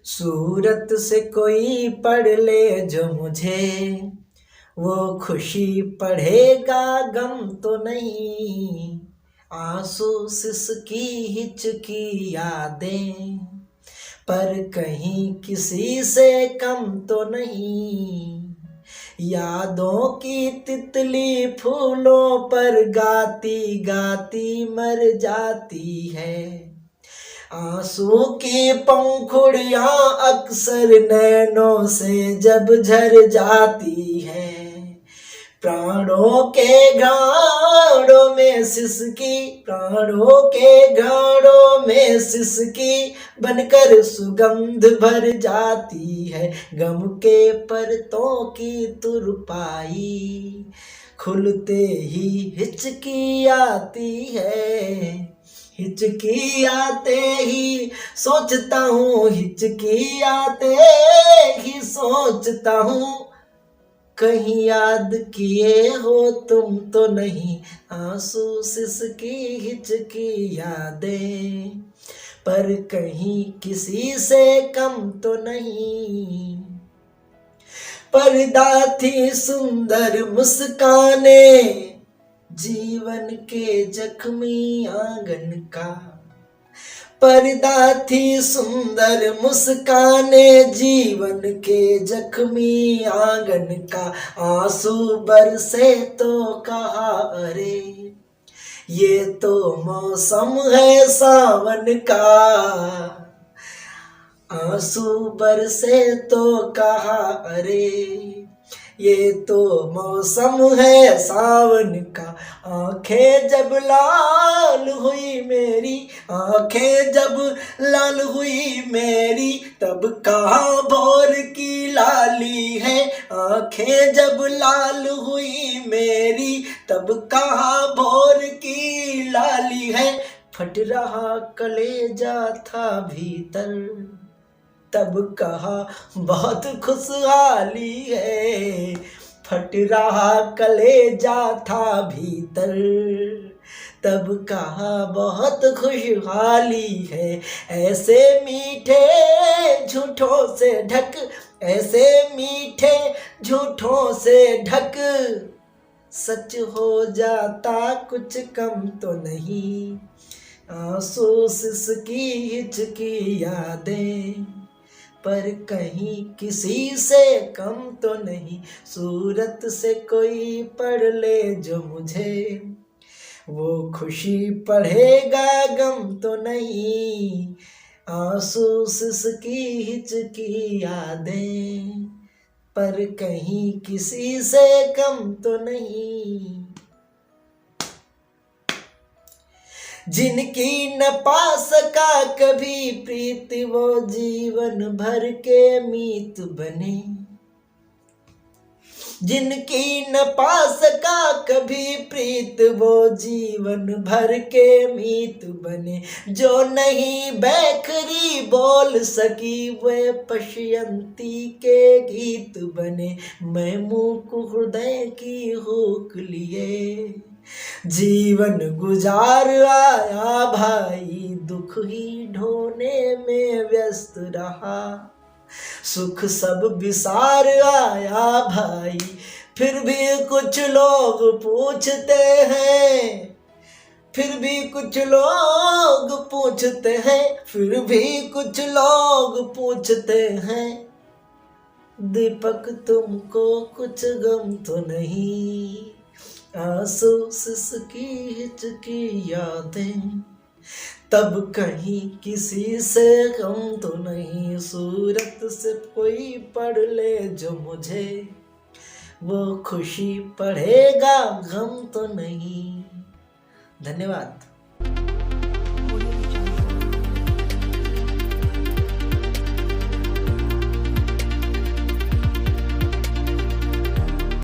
सूरत से कोई पढ़ ले जो मुझे, वो खुशी पढ़ेगा गम तो नहीं। आंसू सिसकी हिचकी यादें, पर कहीं किसी से कम तो नहीं। यादों की तितली फूलों पर गाती गाती मर जाती है। आंसू की पंखुड़ियां अक्सर नैनों से जब झर जाती है। प्राणों के गाढ़ों में सिसकी, प्राणों के गाढ़ों में सिसकी बनकर सुगंध भर जाती है। गम के परतों की तुरपाई खुलते ही हिचकी आती है। हिचकी आते ही सोचता हूँ, हिचकी आते ही सोचता हूँ, कहीं याद किए हो तुम तो नहीं। आंसू सिसकी हिचकी यादें, पर कहीं किसी से कम तो नहीं। पर्दा थी सुंदर मुस्कानें जीवन के जख्मी आंगन का। पर्दा थी सुंदर मुस्काने जीवन के जख्मी आंगन का। आंसू बरसे तो कहा अरे ये तो मौसम है सावन का। आंसू बरसे तो कहा अरे ये तो मौसम है सावन का। आंखें जब लाल हुई मेरी, आंखें जब लाल हुई मेरी, तब कहाँ भोर की लाली है। आंखें जब लाल हुई मेरी, तब कहाँ भोर की लाली है। फट रहा कलेजा था भीतर, तब कहा बहुत खुशहाली है। फट रहा कलेजा था भीतर, तब कहा बहुत खुशहाली है। ऐसे मीठे झूठों से ढक, ऐसे मीठे झूठों से ढक, सच हो जाता कुछ कम तो नहीं। आंसू सिसकी हिचकी यादें, पर कहीं किसी से कम तो नहीं। सूरत से कोई पढ़ ले जो मुझे, वो खुशी पढ़ेगा गम तो नहीं। आंसू सिसकी हिचकी यादें, पर कहीं किसी से कम तो नहीं। जिनकी न पा सका कभी प्रीत, वो जीवन भर के मीत बने। जिनकी न पा सका कभी प्रीत, वो जीवन भर के मीत बने। जो नहीं बैखरी बोल सकी, वे पश्यंती के गीत बने। मैं मूक हृदय की हुक लिए जीवन गुजार आया भाई। दुख ही ढोने में व्यस्त रहा, सुख सब विसार आया भाई। फिर भी कुछ लोग पूछते हैं, फिर भी कुछ लोग पूछते हैं, फिर भी कुछ लोग पूछते हैं, दीपक तुमको कुछ गम तो नहीं। आंसू सिसकी हिचकी यादें, तब कहीं किसी से कम तो नहीं। सूरत से कोई पढ़ ले जो मुझे, वो खुशी पढ़ेगा गम तो नहीं। धन्यवाद।